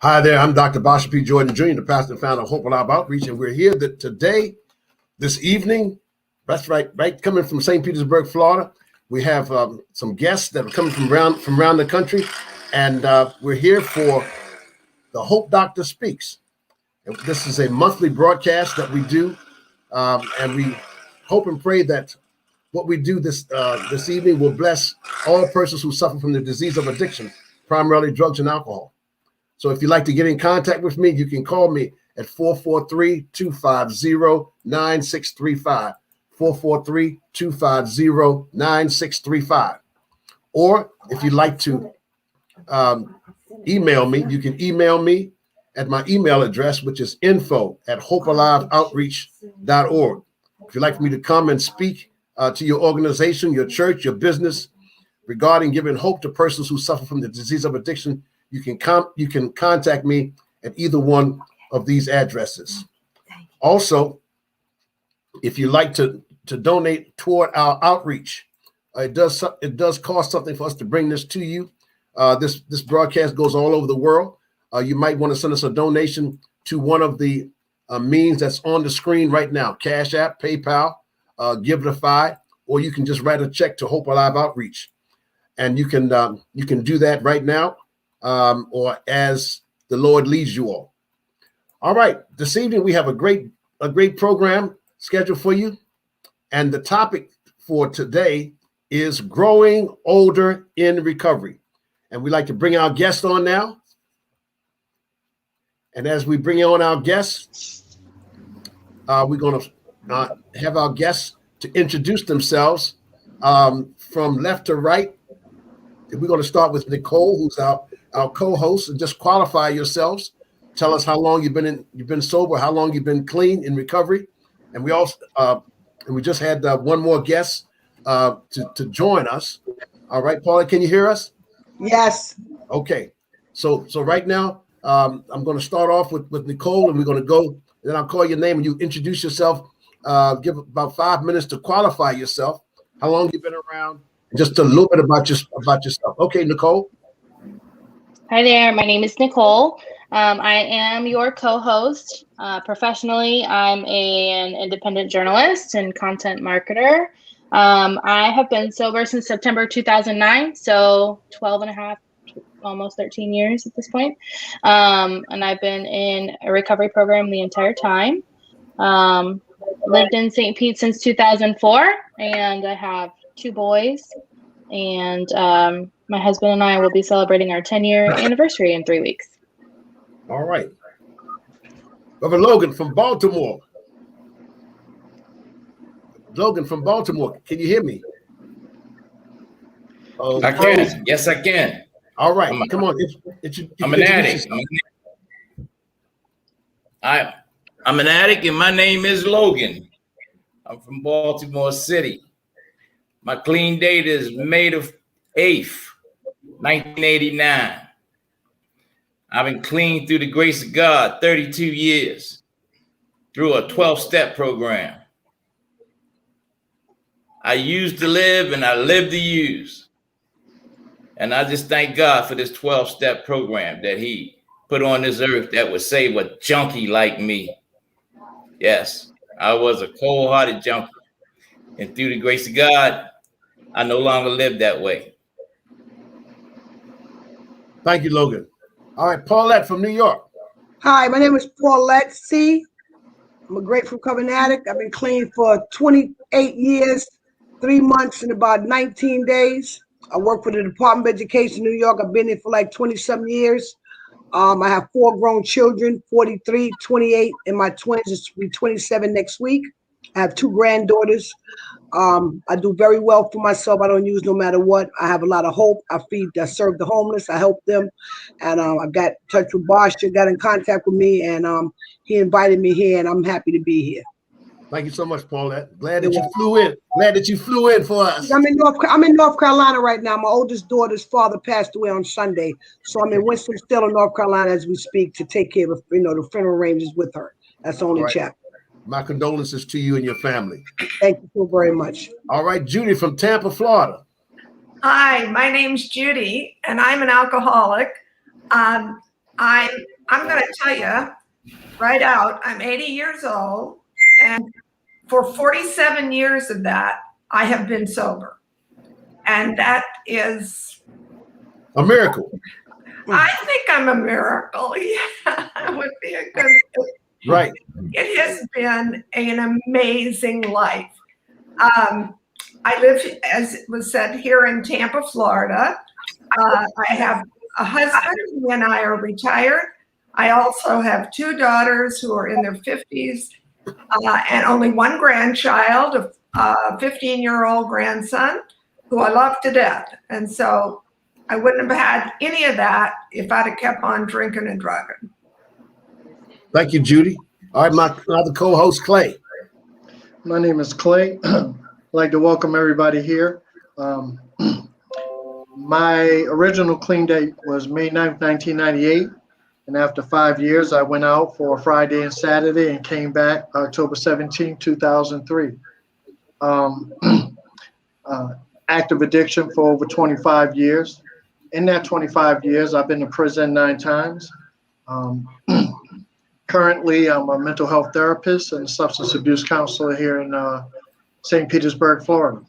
Hi there, I'm Dr. Basha P. Jordan Jr., the pastor and founder of Hope Alive Outreach, and we're here today, this evening, that's right, coming from St. Petersburg, Florida. We have some guests that are coming from around the country, and we're here for the Hope Doctor Speaks. And this is a monthly broadcast that we do, and we hope and pray that what we do this evening will bless all persons who suffer from the disease of addiction, primarily drugs and alcohol. So if you'd like to get in contact with me, you can call me at 443-250-9635, 443-250-9635. Or if you'd like to email me, you can email me at my email address, which is info@hopealiveoutreach.org. If you'd like for me to come and speak to your organization, your church, your business regarding giving hope to persons who suffer from the disease of addiction, you can contact me at either one of these addresses. Also, if you like to donate toward our outreach, it does cost something for us to bring this to you. This broadcast goes all over the world. You might want to send us a donation to one of the means that's on the screen right now: Cash App, PayPal, Givelify, or you can just write a check to Hope Alive Outreach, and you can do that right now. Or as the Lord leads you all. All right, this evening we have a great program scheduled for you, and the topic for today is growing older in recovery. And we'd like to bring our guest on now. And as we bring on our guests, we're going to have our guests to introduce themselves from left to right. We're going to start with Nicole, who's our co-host, and just qualify yourselves. Tell us how long you've been sober, how long you've been clean in recovery, and we also we just had one more guest to join us. All right, Paula, can you hear us? Yes. Okay. So right now I'm going to start off with Nicole, and we're going to go. Then I'll call your name, and you introduce yourself. Give about 5 minutes to qualify yourself. How long you've been around? Just a little bit about yourself. Okay, Nicole. Hi there, my name is Nicole. I am your co-host. Professionally, I'm an independent journalist and content marketer. I have been sober since September 2009, so 12 and a half, almost 13 years at this point. And I've been in a recovery program the entire time. Lived in St. Pete since 2004, and I have 2 boys. And my husband and I will be celebrating our 10-year anniversary in 3 weeks. All right. Brother Logan from Baltimore. Logan from Baltimore, can you hear me? Oh, I can. Yes, I can. All right. Come on. I'm an addict. I'm an addict, and my name is Logan. I'm from Baltimore City. My clean date is May 8th, 1989. I've been clean through the grace of God 32 years through a 12-step program. I used to live and I live to use. And I just thank God for this 12-step program that he put on this earth that would save a junkie like me. Yes, I was a cold-hearted junkie. And through the grace of God, I no longer live that way. Thank you, Logan. All right, Paulette from New York. Hi, my name is Paulette C. I'm a grateful recovery addict. I've been clean for 28 years, 3 months, and about 19 days. I work for the Department of Education in New York. I've been there for like 20-some years. I have 4 grown children, 43, 28, and my twins will be 27 next week. I have 2 granddaughters. I do very well for myself. I don't use no matter what. I have a lot of hope. I serve the homeless. I help them. And I got in touch with Basha, got in contact with me, and he invited me here, and I'm happy to be here. Thank you so much, Paulette. Glad that you flew in. Glad that you flew in for us. I'm in North Carolina right now. My oldest daughter's father passed away on Sunday, so I'm in Winston-Salem, North Carolina, as we speak, to take care of the funeral arrangements with her. That's the only chapter. My condolences to you and your family. Thank you so very much. All right, Judy from Tampa, Florida. Hi, my name's Judy, and I'm an alcoholic. I'm I'm going to tell you right out, I'm 80 years old, and for 47 years of that, I have been sober. And that is a miracle. I think I'm a miracle. Yeah, it would be a good. Right. It has been an amazing life. I live, as it was said, here in Tampa, Florida. I have a husband. He and I are retired. I also have 2 daughters who are in their 50s and only 1 grandchild, a 15-year-old grandson who I love to death. And so I wouldn't have had any of that if I'd have kept on drinking and drugging. Thank you, Judy. All right, my other co-host, Clay. My name is Clay. I'd like to welcome everybody here. My original clean date was May 9th, 1998. And after 5 years, I went out for Friday and Saturday and came back October 17, 2003. Active addiction for over 25 years. In that 25 years, I've been to prison 9 times. Currently, I'm a mental health therapist and a substance abuse counselor here in St. Petersburg, Florida.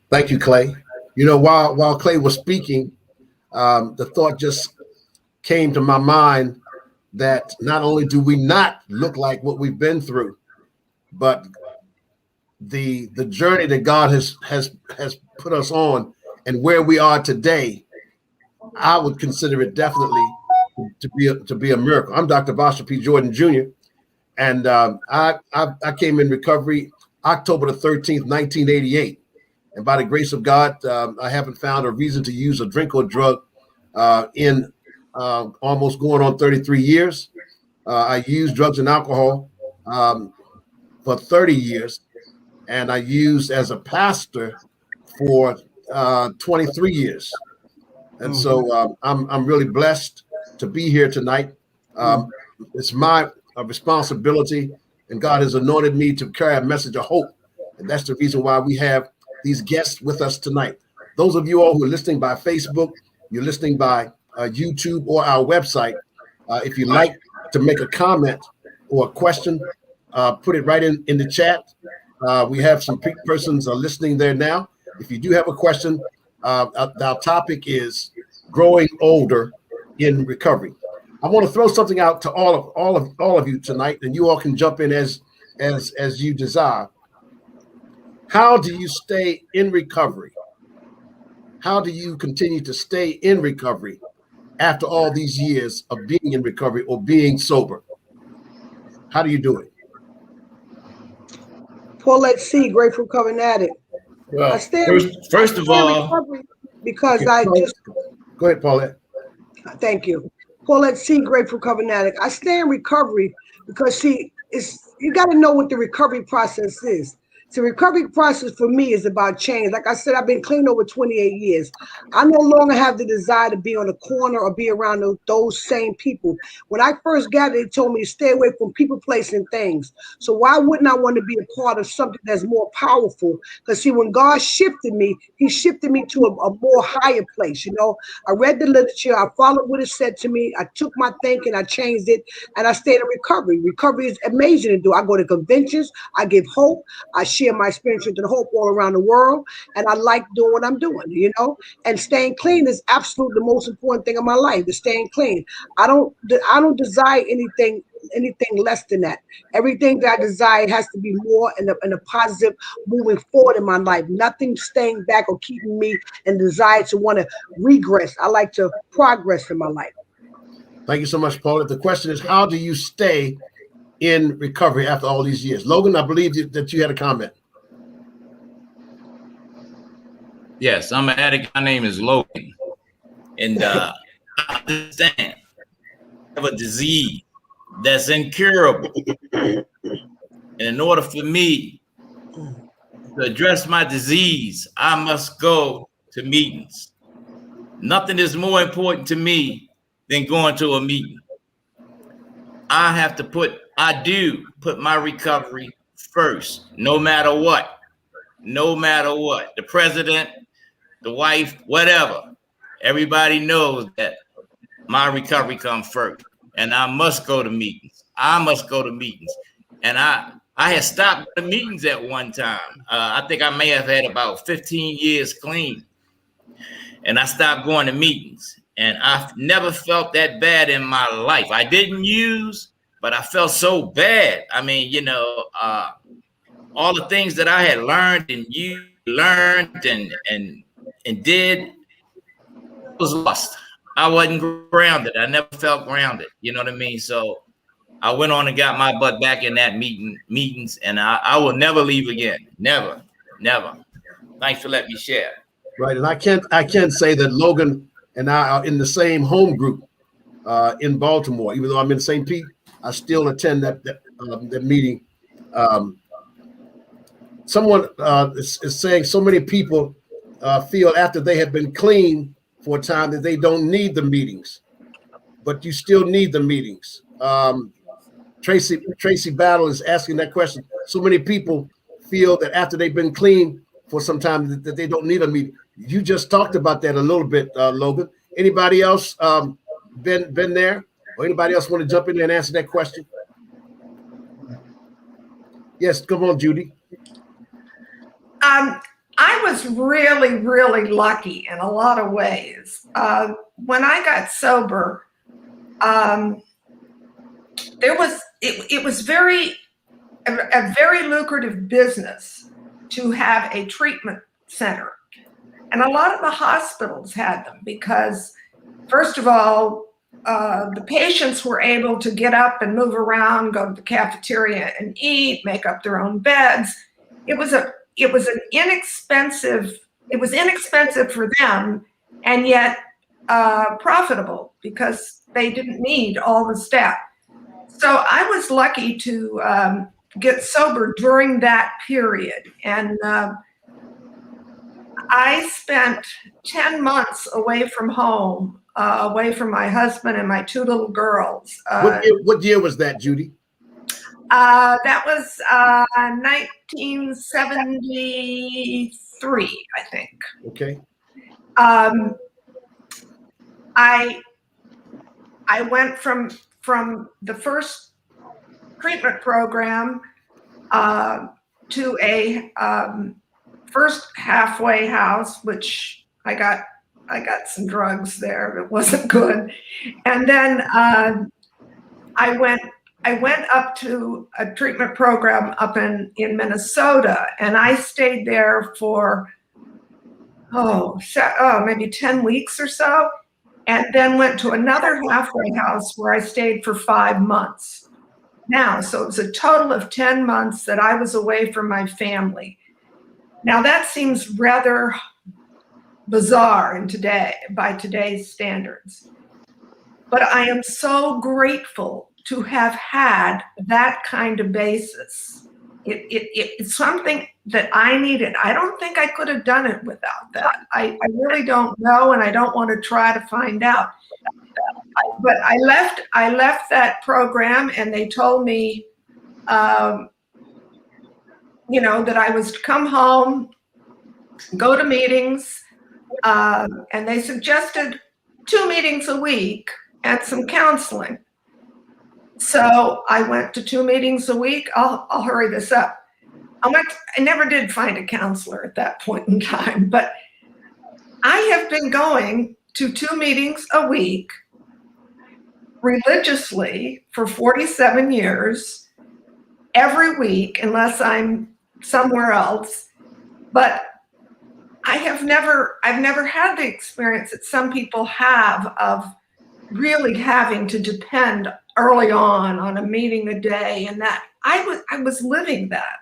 Thank you, Clay. You know, while Clay was speaking, the thought just came to my mind that not only do we not look like what we've been through, but the journey that God has put us on and where we are today, I would consider it definitely to be a miracle. I'm Dr. Bosher P. Jordan Jr., and I came in recovery October the 13th, 1988. And by the grace of God, I haven't found a reason to use a drink or drug in almost going on 33 years. I used drugs and alcohol for 30 years, and I used as a pastor for 23 years. And so I'm really blessed to be here tonight. It's my responsibility, and God has anointed me to carry a message of hope. And that's the reason why we have these guests with us tonight. Those of you all who are listening by Facebook, you're listening by YouTube or our website. If you'd like to make a comment or a question, put it right in the chat. We have some persons listening there now. If you do have a question, our topic is growing older in recovery. I want to throw something out to all of you tonight, and you all can jump in as you desire. How do you stay in recovery? How do you continue to stay in recovery after all these years of being in recovery or being sober? How do you do it? Paulette C., Grateful Covenant Addict. Well, I stay first of all, recovery because Okay, I just go ahead, Paulette. thank you. Paulette C., Grateful Covenant Addict. I stay in recovery because see, you got to know what the recovery process is. The recovery process for me is about change. Like I said, I've been clean over 28 years. I no longer have the desire to be on the corner or be around those same people. When I first got it, they told me to stay away from people, place, and things. So why wouldn't I want to be a part of something that's more powerful? Because see, when God shifted me, he shifted me to a more higher place. You know, I read the literature. I followed what it said to me. I took my thinking, I changed it, and I stayed in recovery. Recovery is amazing to do. I go to conventions. I give hope. I share my experience with the hope all around the world, and I like doing what I'm doing, you know. And staying clean is absolutely the most important thing in my life. Is staying clean. I don't desire anything less than that. Everything that I desire has to be more in a positive moving forward in my life. Nothing staying back or keeping me in desire to want to regress. I like to progress in my life. Thank you so much, Paulette. The question is, how do you stay in recovery after all these years? Logan, I believe that you had a comment. yes, I'm an addict. My name is Logan. And I understand I have a disease that's incurable. And in order for me to address my disease, I must go to meetings. Nothing is more important to me than going to a meeting. I do put my recovery first, no matter what. No matter what. The president, the wife, whatever. Everybody knows that my recovery comes first, and I must go to meetings. And I had stopped the meetings at one time. I think I may have had about 15 years clean, and I stopped going to meetings. And I've never felt that bad in my life. I didn't use, but I felt so bad. I mean, all the things that I had learned and you learned and did was lost. I wasn't grounded. I never felt grounded. You know what I mean? So I went on and got my butt back in that meetings, and I will never leave again. Never. Thanks for letting me share. Right, and I can't say that Logan and I are in the same home group in Baltimore. Even though I'm in St. Pete, I still attend that meeting. Someone is saying so many people feel after they have been clean for a time that they don't need the meetings, but you still need the meetings. Tracy Battle is asking that question. So many people feel that after they've been clean for some time that they don't need a meeting. You just talked about that a little bit, Logan. Anybody else been there, or anybody else want to jump in there and answer that question? Yes, come on, Judy. I was really, really lucky in a lot of ways. When I got sober, it was a very lucrative business to have a treatment center. And a lot of the hospitals had them because, first of all, the patients were able to get up and move around, go to the cafeteria and eat, make up their own beds. It was inexpensive for them, and yet profitable because they didn't need all the staff. So I was lucky to get sober during that period. And I spent 10 months away from home, away from my husband and my two little girls. What year was that, Judy? That was 1973, I think. Okay. I went from the first treatment program to a first halfway house, which I got some drugs there. It wasn't good, and then I went up to a treatment program up in Minnesota, and I stayed there for maybe 10 weeks or so, and then went to another halfway house where I stayed for 5 months. Now, so it was a total of 10 months that I was away from my family. Now that seems rather bizarre by today's standards, but I am so grateful to have had that kind of basis. It's something that I needed. I don't think I could have done it without that. I really don't know, and I don't want to try to find out. But I left that program, and they told me, that I was to come home, go to meetings, and they suggested 2 meetings a week and some counseling. So I went to 2 meetings a week. I'll hurry this up. I never did find a counselor at that point in time, but I have been going to 2 meetings a week religiously for 47 years, every week, unless I'm somewhere else. But I've never had the experience that some people have of really having to depend early on a meeting a day, and that I was living that.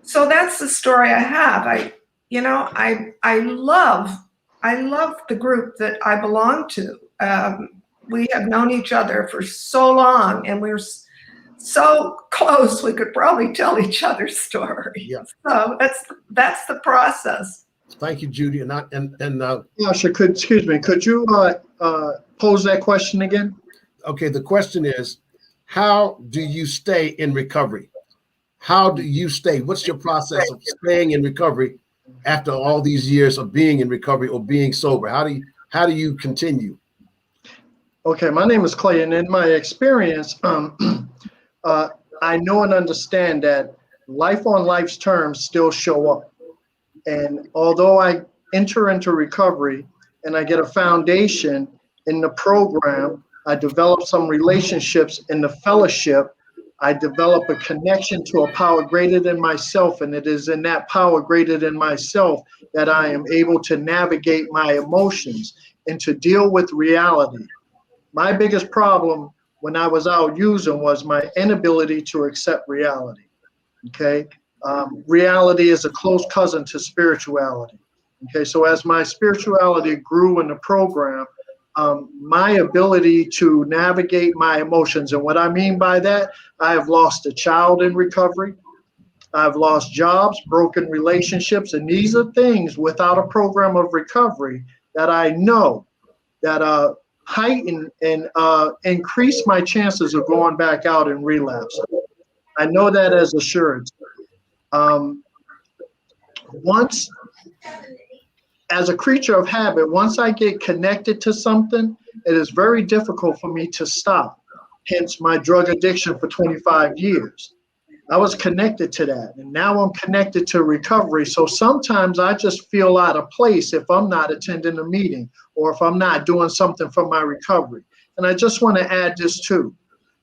So that's the story I have. I love the group that I belong to. We have known each other for so long, and we're so close we could probably tell each other's stories. Yeah. So that's the process. Thank you, Judy. Tasha, could you pose that question again? Okay, the question is, how do you stay in recovery? How do you stay? What's your process of staying in recovery after all these years of being in recovery or being sober? How do you continue? Okay, my name is Clay, and in my experience, I know and understand that life on life's terms still show up. And although I enter into recovery and I get a foundation in the program, I develop some relationships in the fellowship. I develop a connection to a power greater than myself, and it is in that power greater than myself that I am able to navigate my emotions and to deal with reality. My biggest problem when I was out using was my inability to accept reality. Okay. Reality is a close cousin to spirituality. Okay. So as my spirituality grew in the program, my ability to navigate my emotions, and what I mean by that, I have lost a child in recovery. I've lost jobs, broken relationships, and these are things without a program of recovery that I know that heighten and increase my chances of going back out and relapse. I know that as assurance. Once, as a creature of habit, once I get connected to something, it is very difficult for me to stop. Hence my drug addiction for 25 years. I was connected to that, and now I'm connected to recovery. So sometimes I just feel out of place if I'm not attending a meeting or if I'm not doing something for my recovery. And I just want to add this too.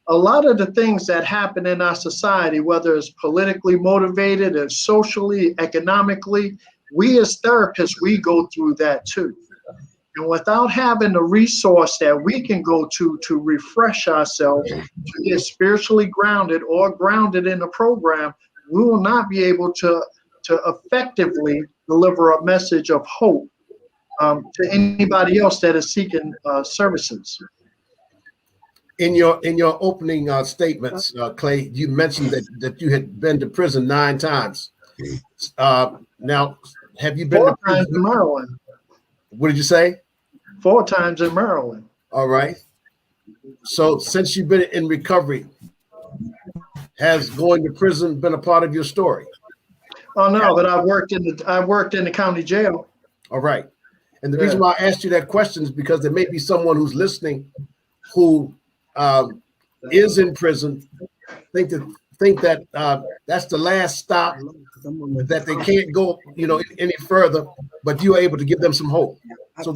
A lot of the things that happen in our society, whether it's politically motivated or socially, economically, we as therapists, we go through that too. And without having a resource that we can go to refresh ourselves, to get spiritually grounded or grounded in the program, we will not be able to effectively deliver a message of hope to anybody else that is seeking services. In your opening statements, Clay, you mentioned that you had been to prison 9 times. Now, have you been 4 to prison? times in Maryland. What did you say? 4 times in Maryland. All right. So since you've been in recovery, has going to prison been a part of your story? Oh no, but I worked in the county jail. All right. And the reason why I asked you that question is because there may be someone who's listening who is in prison, think that that's the last stop, that they can't go, any further, but you're able to give them some hope. So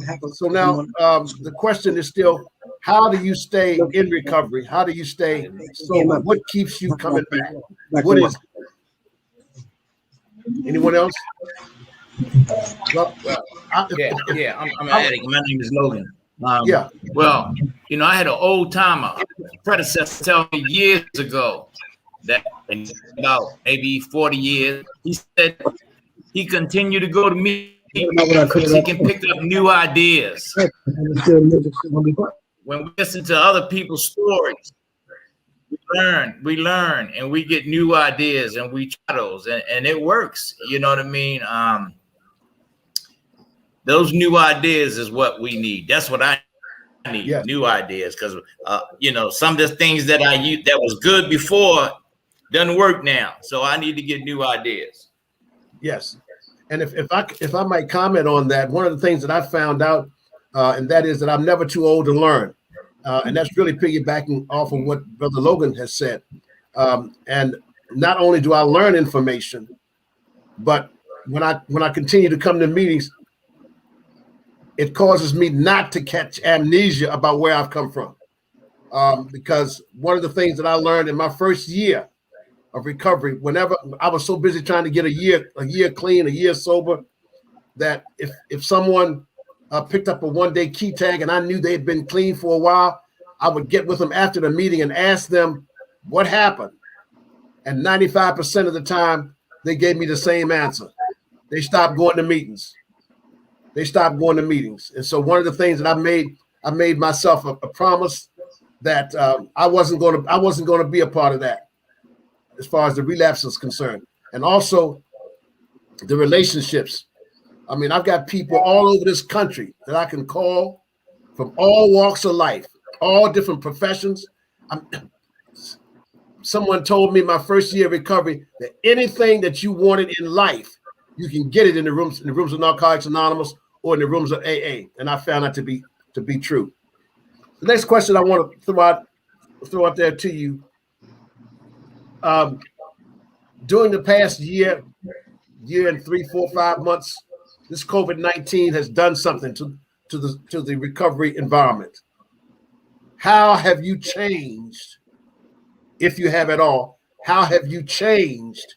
now the question is still, how do you stay in recovery? How do you stay sober? What keeps you coming back? What is it? Anyone else? Well, I'm an addict. My name is Logan. Yeah. Well, I had an old timer, predecessor, tell me years ago that in about maybe 40 years, he said he continued to go to meetings because he can pick up new ideas. When we listen to other people's stories, we learn, and we get new ideas, and we try those, and it works. You know what I mean? Those new ideas is what we need. That's what I need. Yeah. New ideas, because some of the things that I used that was good before doesn't work now. So I need to get new ideas. Yes, and if I might comment on that, one of the things that I found out, and that is that I'm never too old to learn, and that's really piggybacking off of what Brother Logan has said. And not only do I learn information, but when I continue to come to meetings, it causes me not to catch amnesia about where I've come from. Because one of the things that I learned in my first year of recovery, whenever I was so busy trying to get a year clean, a year sober, that if someone picked up a one-day key tag and I knew they had been clean for a while, I would get with them after the meeting and ask them what happened. And 95% of the time, they gave me the same answer. They stopped going to meetings. And so one of the things that I made myself a promise that I wasn't going to be a part of that as far as the relapse is concerned. And also the relationships. I mean, I've got people all over this country that I can call from all walks of life, all different professions. Someone told me my first year of recovery that anything that you wanted in life, you can get it in the rooms of Narcotics Anonymous or in the rooms of AA, and I found that to be true. The next question I want to throw out there to you. During the past year and 3, 4, 5 months, this COVID-19 has done something to the recovery environment. How have you changed, if you have at all? How have you changed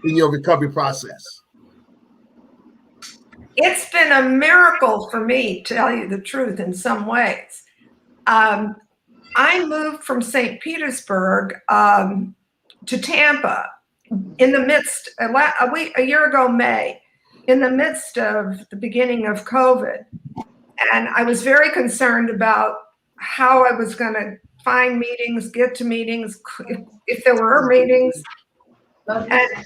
in your recovery process? It's been a miracle for me, to tell you the truth, in some ways. I moved from St. Petersburg to Tampa in the midst, a year ago, May, in the midst of the beginning of COVID. And I was very concerned about how I was going to find meetings, get to meetings, if there were meetings. And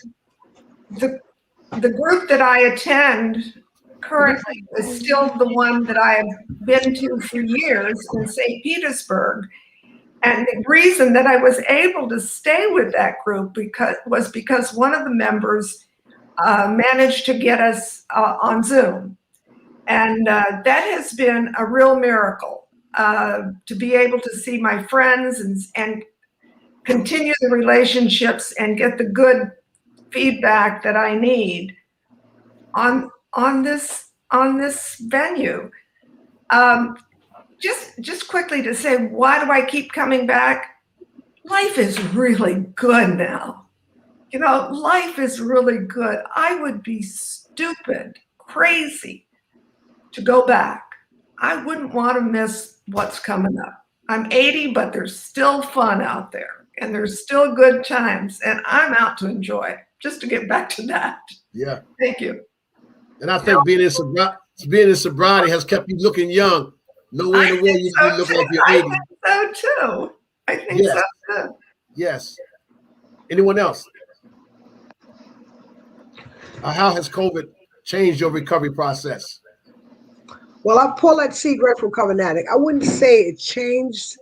the group that I attend currently is still the one that I have been to for years in St. Petersburg. And the reason that I was able to stay with that group was because one of the members managed to get us on Zoom. And that has been a real miracle, to be able to see my friends and continue the relationships and get the good feedback that I need on this venue. Just quickly to say, why do I keep coming back? Life is really good now. You know, life is really good. I would be stupid, crazy to go back. I wouldn't want to miss what's coming up. I'm 80, but there's still fun out there and there's still good times, and I'm out to enjoy it. Just to get back to that. Yeah. Thank you. And I think being in sobriety has kept you looking young. Nowhere in the world you look like you're 80. I think so too. I think so too. Yes. Anyone else? How has COVID changed your recovery process? Well, I'm Paulette Seagrave from Covering Addict. I wouldn't say it changed.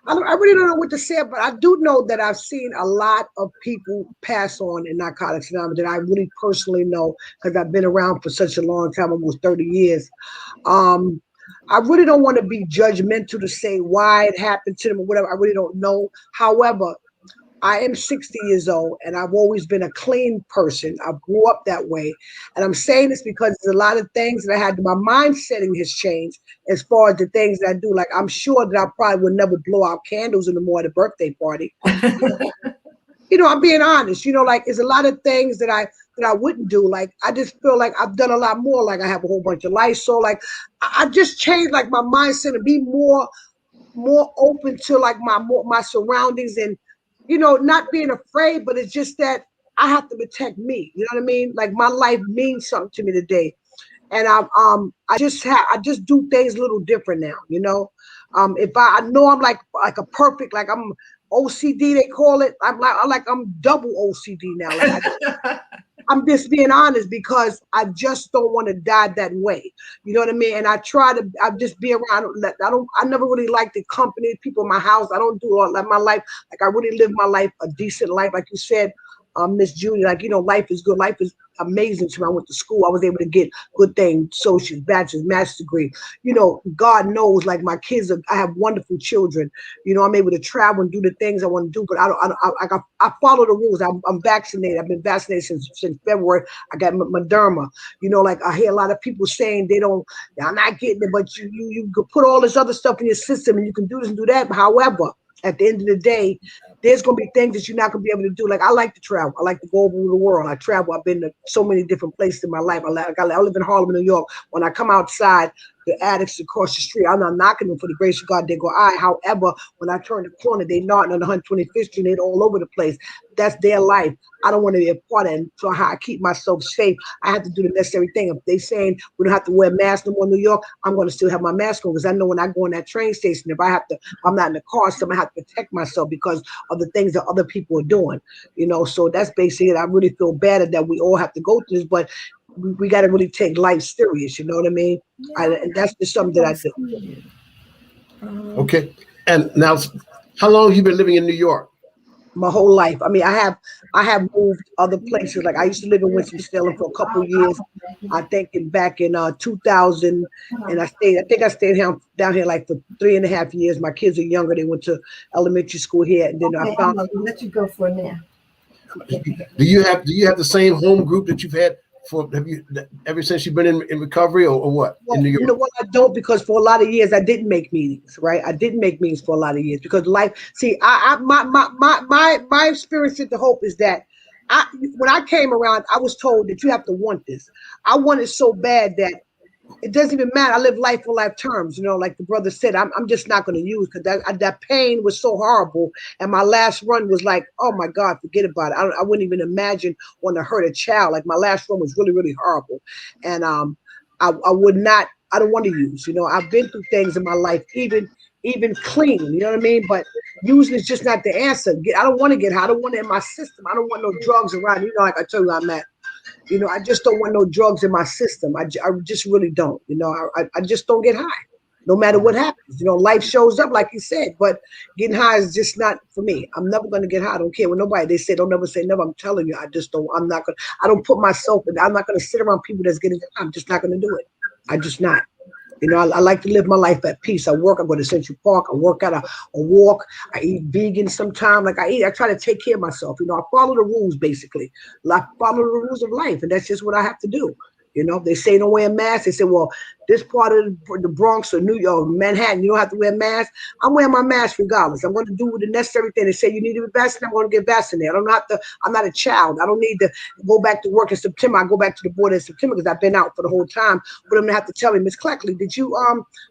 I really don't know what to say, but I do know that I've seen a lot of people pass on in Narcotics Anonymous that I really personally know, because I've been around for such a long time, almost 30 years. I really don't want to be judgmental to say why it happened to them or whatever. I really don't know. However, I am 60 years old and I've always been a clean person. I grew up that way. And I'm saying this because there's a lot of things that I had, my mind setting has changed as far as the things that I do. Like, I'm sure that I probably would never blow out candles anymore at a birthday party. You know, I'm being honest, you know, like, there's a lot of things that I wouldn't do. Like, I just feel like I've done a lot more. Like, I have a whole bunch of life. So like, I just changed like my mindset and be more open to like my surroundings, and, you know, not being afraid, but it's just that I have to protect me. You know what I mean? Like, my life means something to me today. And I just do things a little different now, you know? If I know I'm like a perfect, like I'm OCD, they call it. I'm double OCD now. Like, I'm just being honest, because I just don't want to die that way. You know what I mean? And I just be around. I never really like the company, people in my house. I don't do all like my life. Like, I really live my life, a decent life. Like you said, Miss Judy, like, you know, life is good. Life is amazing to me. I went to school. I was able to get good things, associates, bachelor's, master's degree. You know, God knows, like, my kids I have wonderful children. You know, I'm able to travel and do the things I want to do, but I follow the rules. I'm vaccinated. I've been vaccinated since February. I got Moderna. You know, like, I hear a lot of people saying I'm not getting it, but you could put all this other stuff in your system and you can do this and do that. However, at the end of the day, there's going to be things that you're not going to be able to do. Like, I like to travel. I like to go over the world. I travel. I've been to so many different places in my life. I live in Harlem, New York. When I come outside, the addicts across the street, I'm not knocking them, for the grace of God, they go, however, when I turn the corner, they nodding on 125th Street, they're all over the place. That's their life. I don't want to be a part of it. So how I keep myself safe, I have to do the necessary thing. If they saying we don't have to wear masks no more in New York, I'm going to still have my mask on, because I know when I go on that train station, if I'm not in the car, so I have to protect myself because of the things that other people are doing. You know, so that's basically it. I really feel bad that we all have to go through this, but we got to really take life serious. You know what I mean? Yeah. And that's just something that I do. Okay. And now, how long have you been living in New York? my whole life. I mean, I have moved other places. Like I used to live in Winston-Salem for a couple of years. I think back in 2000, and I think I stayed down here like for 3.5 years. My kids are younger; they went to elementary school here, and then I found. I'll let you go for a minute. Do you have the same home group that you've had ever since you've been in recovery, or what? Well, in New York? you know what? I don't, because for a lot of years I didn't make meetings, right? I didn't make meetings for a lot of years because life. See, my experience at the Hope is that when I came around, I was told that you have to want this. I wanted so bad that it doesn't even matter. I live life on life terms, you know, like the brother said. I'm just not going to use, because that pain was so horrible, and my last run was like, oh my God, forget about it. I wouldn't even imagine wanting to hurt a child. Like my last run was really, really horrible, and I would not. I don't want to use. You know, I've been through things in my life, even clean. You know what I mean? But using is just not the answer. I don't want to get high. I don't want it in my system. I don't want no drugs around. You know, like I told you, I'm at. You know, I just don't want no drugs in my system. I just really don't. You know, I just don't get high, no matter what happens. You know, life shows up, like you said, but getting high is just not for me. I'm never going to get high. I don't care what nobody. They say, don't never say never. I'm telling you, I just don't. I'm not going to. I don't put myself in. I'm not going to sit around people that's getting high. I'm just not going to do it. I just not. You know, I like to live my life at peace. I work. I go to Central Park. I work out. I walk. I eat vegan sometimes. Like I try to take care of myself. You know, I follow the rules basically. I follow the rules of life, and that's just what I have to do. You know, they say don't wear a mask. They say, well, this part of the Bronx or New York, Manhattan, you don't have to wear a mask. I'm wearing my mask regardless. I'm going to do the necessary thing. They say you need to be vaccinated. I'm going to get vaccinated. I'm not a child. I don't need to go back to work in September. I go back to the border in September because I've been out for the whole time. But I'm going to have to tell me, Miss Cleckley, did you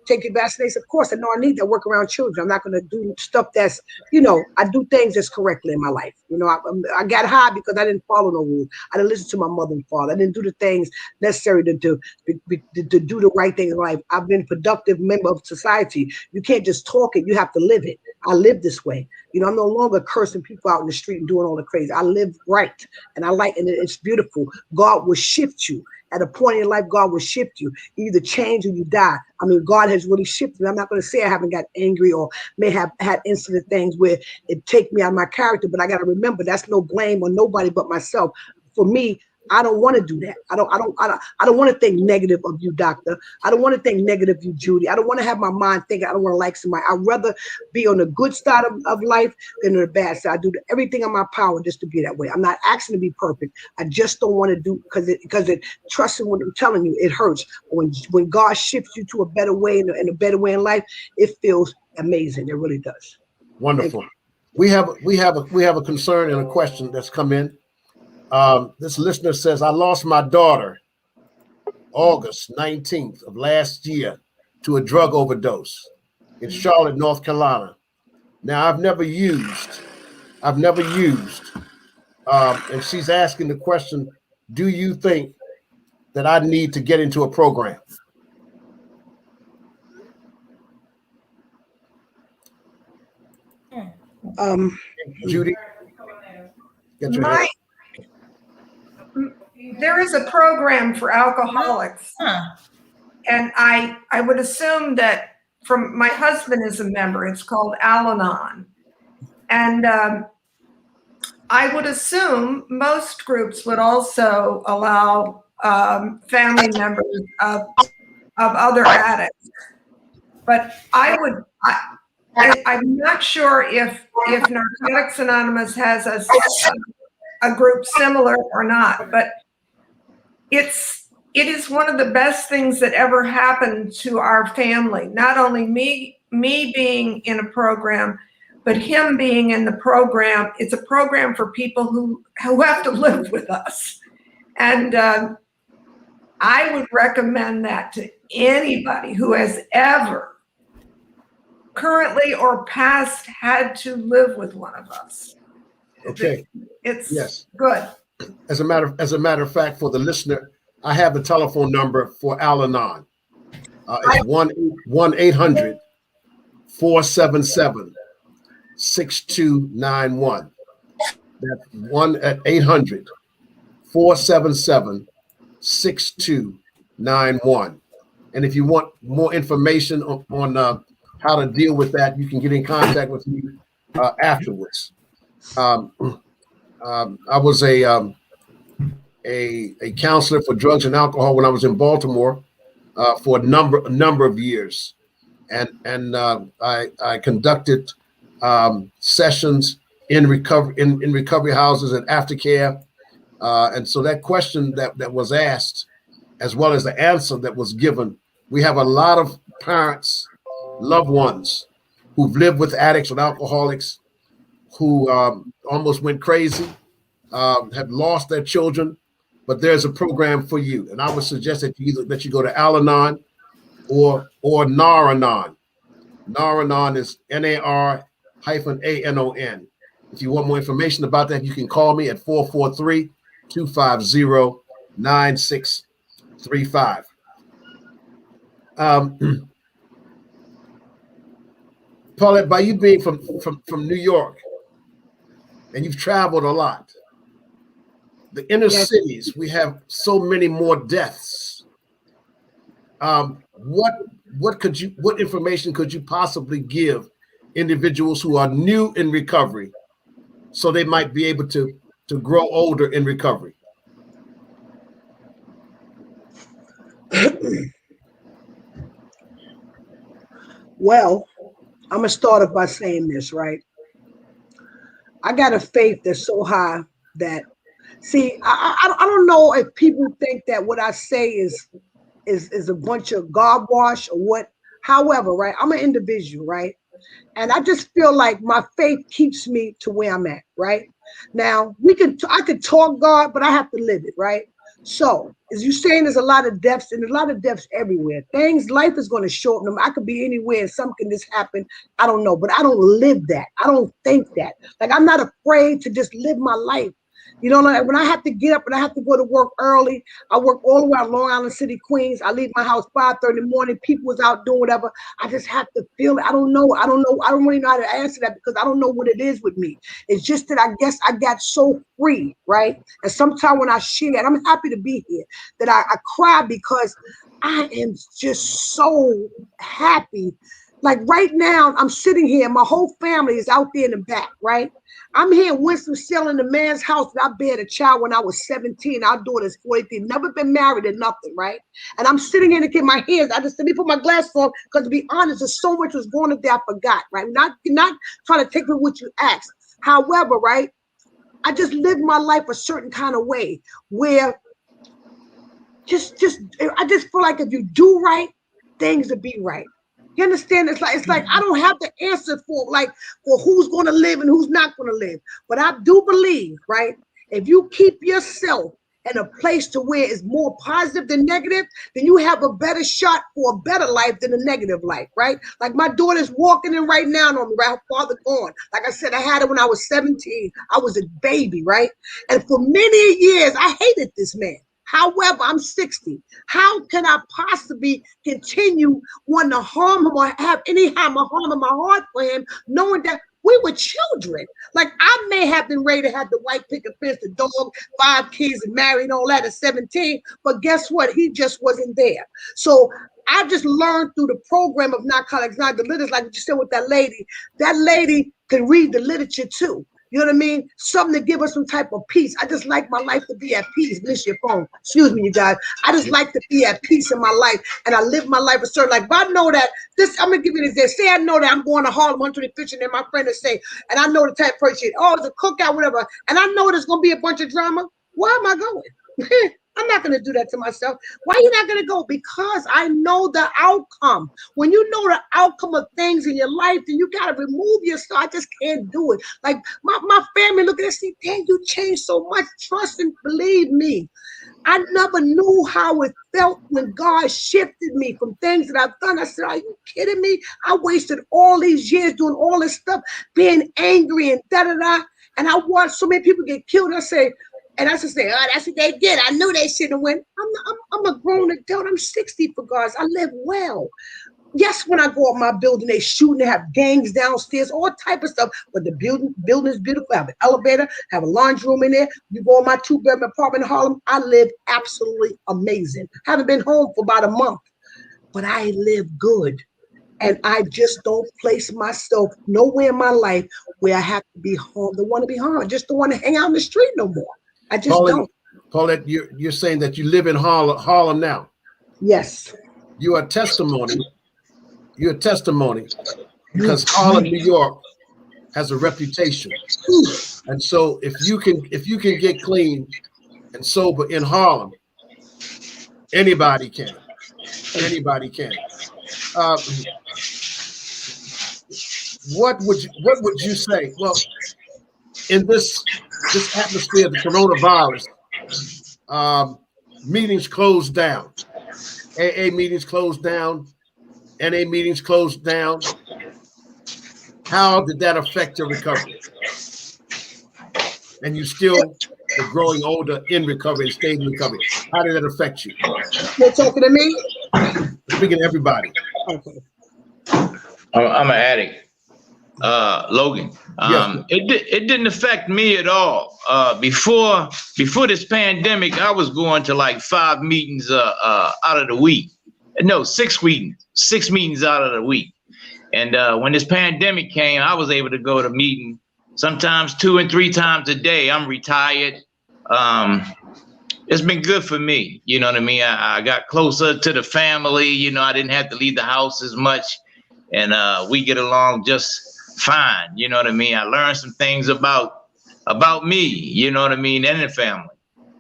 take your vaccination? Of course, I know I need that. Work around children. I'm not going to do stuff that's, you know, I do things that's correctly in my life. You know, I got high because I didn't follow no rules. I didn't listen to my mother and father. I didn't do the things necessary to do the right thing in life. I've been a productive member of society. You can't just talk it, you have to live it. I live this way. You know, I'm no longer cursing people out in the street and doing all the crazy. I live right, and it's beautiful. God will shift you. At a point in your life, God will shift you. You either change or you die. I mean, God has really shifted me. I'm not going to say I haven't got angry or may have had incident things where it take me out of my character, but I got to remember that's no blame on nobody but myself. For me, I don't want to do that. I don't want to think negative of you, doctor. I don't want to think negative of you, Judy. I don't want to have my mind thinking I don't want to like somebody. I'd rather be on the good side of life than on the bad side. I do everything in my power just to be that way. I'm not asking to be perfect. I just don't want to do because it trust me when I'm telling you, it hurts. When God shifts you to a better way and a better way in life, it feels amazing. It really does. Wonderful. We have a concern and a question that's come in. This listener says, I lost my daughter August 19th of last year to a drug overdose in Charlotte, North Carolina. Now, I've never used, and she's asking the question, do you think that I need to get into a program? Judy? Get your hand. There is a program for alcoholics, and I would assume that from my husband is a member. It's called Al-Anon, and I would assume most groups would also allow family members of other addicts. But I'm not sure if Narcotics Anonymous has a group similar or not, but it is one of the best things that ever happened to our family. Not only me being in a program, but him being in the program. It's a program for people who have to live with us. And I would recommend that to anybody who has ever currently or past had to live with one of us. Okay. It's good. As a matter of fact, for the listener, I have the telephone number for Al-Anon. It's 1-800-477-6291. That's 1-800-477-6291. And if you want more information on how to deal with that, you can get in contact with me afterwards. Um, I was a counselor for drugs and alcohol when I was in Baltimore for a number of years, and I conducted sessions in recovery houses and aftercare, and so that question that was asked, as well as the answer that was given, we have a lot of parents, loved ones who've lived with addicts and alcoholics, who almost went crazy, have lost their children, but there's a program for you. And I would suggest that you go to Al-Anon or Nar-Anon. Nar-Anon is Nar-Anon. If you want more information about that, you can call me at 443-250-9635. Paulette, by you being from New York, and you've traveled a lot, the inner cities, we have so many more deaths. What information could you possibly give individuals who are new in recovery, so they might be able to grow older in recovery? Well, I'm gonna start off by saying this, right? I got a faith that's so high that, see, I don't know if people think that what I say is a bunch of garbage or what. However, right, I'm an individual, right? And I just feel like my faith keeps me to where I'm at, right? Now, I could talk God, but I have to live it, right? So, as you're saying, there's a lot of deaths, and a lot of deaths everywhere. Life is going to shorten them. I could be anywhere and something can just happen. I don't know, but I don't live that. I don't think that. Like, I'm not afraid to just live my life. You know, like when I have to get up and I have to go to work early, I work all the way out Long Island City, Queens. I leave my house 5:30 in the morning. People was out doing whatever. I just have to feel it. I don't know. I don't really know how to answer that because I don't know what it is with me. It's just that I guess I got so free, right? And sometimes when I share, and I'm happy to be here, that I cry because I am just so happy. Like right now, I'm sitting here. My whole family is out there in the back, right? I'm here in Winston-Salem, the man's house that I bared a child when I was 17. Our daughter's 43, never been married or nothing, right? And I'm sitting here to get my hands. Let me put my glasses on because, to be honest, there's so much was going on there I forgot, right? Not trying to take with what you asked. However, right, I just live my life a certain kind of way where I just feel like if you do right, things will be right. You understand? It's like I don't have the answer for who's going to live and who's not going to live. But I do believe, right? If you keep yourself in a place to where it's more positive than negative, then you have a better shot for a better life than a negative life, right? Like my daughter's walking in right now on me, right? Her father gone. Like I said, I had her when I was 17. I was a baby, right? And for many years, I hated this man. However, I'm 60. How can I possibly continue wanting to harm him or have any harm in my heart for him, knowing that we were children? Like I may have been ready to have the white picket fence, the dog, 5 kids, and married and all that at 17. But guess what? He just wasn't there. So I just learned through the program of Narcotics Anonymous, the literature, like what you said with that lady. That lady can read the literature too. You know what I mean? Something to give us some type of peace. I just like my life to be at peace. Miss your phone. Excuse me, you guys. I just like to be at peace in my life. And I live my life a certain life. But I know that I'm going to give you this. Say I know that I'm going to Harlem 125th and my friend is saying, and I know the type of person, oh, it's a cookout, whatever. And I know there's going to be a bunch of drama. Why am I going? I'm not going to do that to myself. Why are you not going to go? Because I know the outcome. When you know the outcome of things in your life, then you got to remove yourself. I just can't do it. Like my family look at it and say, damn, you changed so much. Trust and believe me. I never knew how it felt when God shifted me from things that I've done. I said, are you kidding me? I wasted all these years doing all this stuff, being angry and da-da-da. And I watched so many people get killed. And I just say, oh, that's what they did. I knew they shouldn't have went. I'm a grown adult. I'm 60 for God's. I live well. Yes, when I go up my building, they shooting, they have gangs downstairs, all type of stuff. But the building is beautiful. I have an elevator, have a laundry room in there. You go in my 2-bedroom apartment in Harlem, I live absolutely amazing. Haven't been home for about a month, but I live good. And I just don't place myself nowhere in my life where I have to be harmed, don't want to be harmed. I just don't want to hang out in the street no more. I just don't. Paulette, you're saying that you live in Harlem now. Yes. You are testimony. You're a testimony because Harlem, New York, has a reputation. And so if you can get clean and sober in Harlem, anybody can. Anybody can. What would you say? Well, in this atmosphere of the coronavirus, meetings closed down. AA meetings closed down. NA meetings closed down. How did that affect your recovery? And you still are growing older in recovery and staying in recovery. How did that affect you? You're talking to me? Speaking to everybody. Okay. I'm an addict, Logan. Yes. It didn't affect me at all. Before this pandemic, I was going to like 5 meetings out of the week. No, 6 meetings out of the week. And when this pandemic came, I was able to go to meeting sometimes 2 and 3 times a day. I'm retired. It's been good for me. You know what I mean? I got closer to the family. You know, I didn't have to leave the house as much. And we get along just fine. You know what I mean? I learned some things about me, you know what I mean, and the family.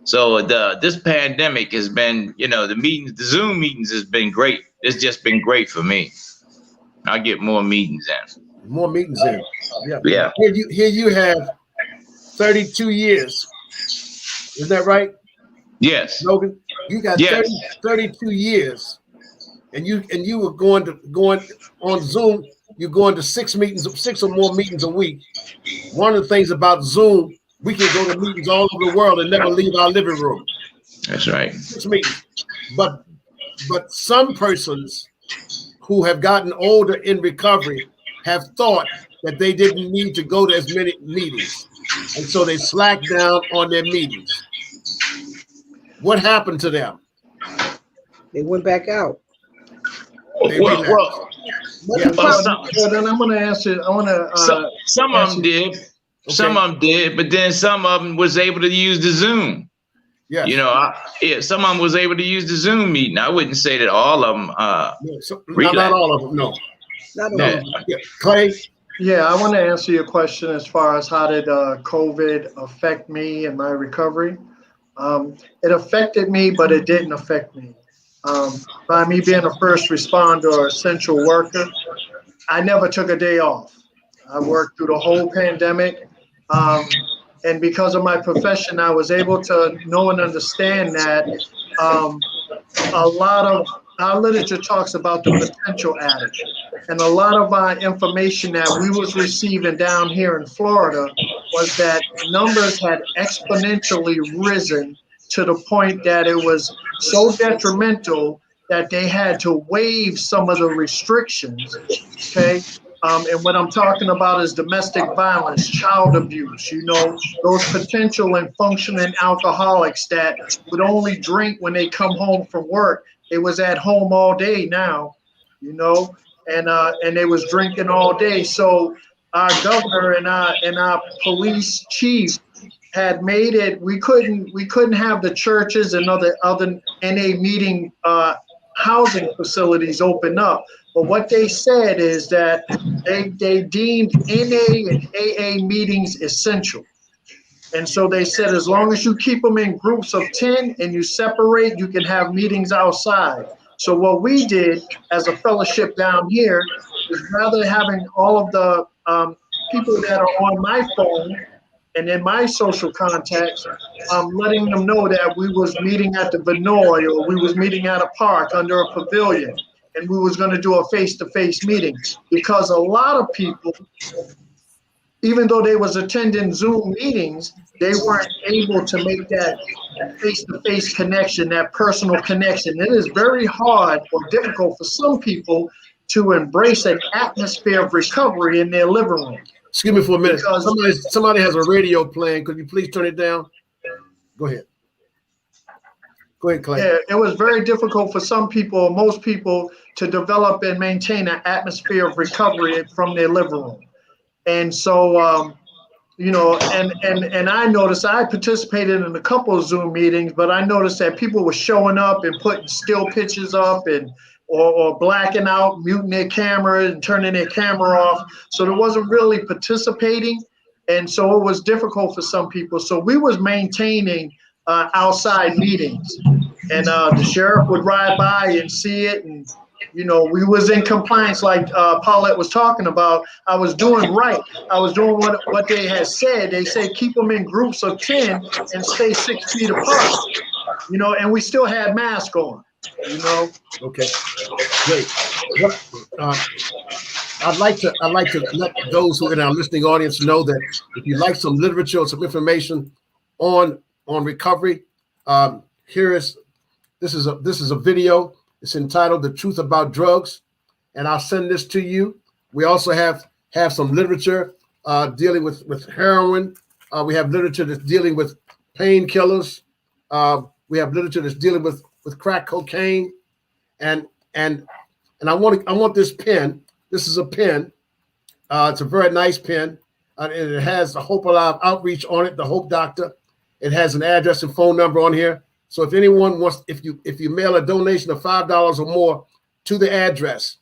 So this pandemic has been, you know, the Zoom meetings has been great. It's just been great for me. I get more meetings in. More meetings in. Yeah. Yeah. Here you have 32 years. Is that right? Yes. Logan, you got 32 years. And you were going on Zoom, you're going to 6 or more meetings a week. One of the things about Zoom, we can go to meetings all over the world and never leave our living room. That's right. 6 meetings. But some persons who have gotten older in recovery have thought that they didn't need to go to as many meetings. And so they slacked down on their meetings. What happened to them? They went back out. Then I'm going to answer. I want to. Some of them did. Okay. Some of them did, but then some of them was able to use the Zoom. Yeah. You know, some of them was able to use the Zoom meeting. I wouldn't say that all of them. Not all of them. No. Not all of them. Yeah. Clay. Yeah, I want to answer your question as far as how did COVID affect me and my recovery. It affected me, but it didn't affect me. By me being a first responder or essential worker, I never took a day off. I worked through the whole pandemic. And because of my profession, I was able to know and understand that a lot of our literature talks about the potential addict. And a lot of our information that we was receiving down here in Florida was that numbers had exponentially risen to the point that it was so detrimental that they had to waive some of the restrictions, okay? And what I'm talking about is domestic violence, child abuse, you know, those potential and functioning alcoholics that would only drink when they come home from work. They was at home all day now, you know, and they was drinking all day. So our governor and our police chief had made it, we couldn't have the churches and other NA meeting housing facilities open up. But what they said is that they deemed NA and AA meetings essential. And so they said, as long as you keep them in groups of 10 and you separate, you can have meetings outside. So what we did as a fellowship down here is, rather having all of the people that are on my phone and in my social contacts, letting them know that we was meeting at the Vinoy, or we was meeting at a park under a pavilion, and we was going to do a face-to-face meeting. Because a lot of people, even though they was attending Zoom meetings, they weren't able to make that face-to-face connection, that personal connection. It is very hard or difficult for some people to embrace an atmosphere of recovery in their living room. Excuse me for a minute. Somebody has a radio playing. Could you please turn it down? Go ahead. Go ahead, Clay. Yeah, it was very difficult for some people, most people, to develop and maintain an atmosphere of recovery from their living room. And so, you know, and I noticed, I participated in a couple of Zoom meetings, but I noticed that people were showing up and putting still pictures up and or blacking out, muting their camera and turning their camera off. So there wasn't really participating. And so it was difficult for some people. So we was maintaining outside meetings, and the sheriff would ride by and see it. And, you know, we was in compliance, like Paulette was talking about. I was doing right. I was doing what they had said. They said keep them in groups of 10 and stay 6 feet apart, you know, and we still had masks on, you know. Okay, great. What, I'd like to let those who are in our listening audience know that if you like some literature or some information on recovery, this is a video. It's entitled "The Truth About Drugs," and I'll send this to you. We also have some literature dealing with heroin. We have literature that's dealing with painkillers. We have literature that's dealing with crack cocaine, and I want this pen. This is a pen. It's a very nice pen, and it has the Hope Alive outreach on it. The Hope Doctor. It has an address and phone number on here. So if anyone wants, if you mail a donation of $5 or more to the address,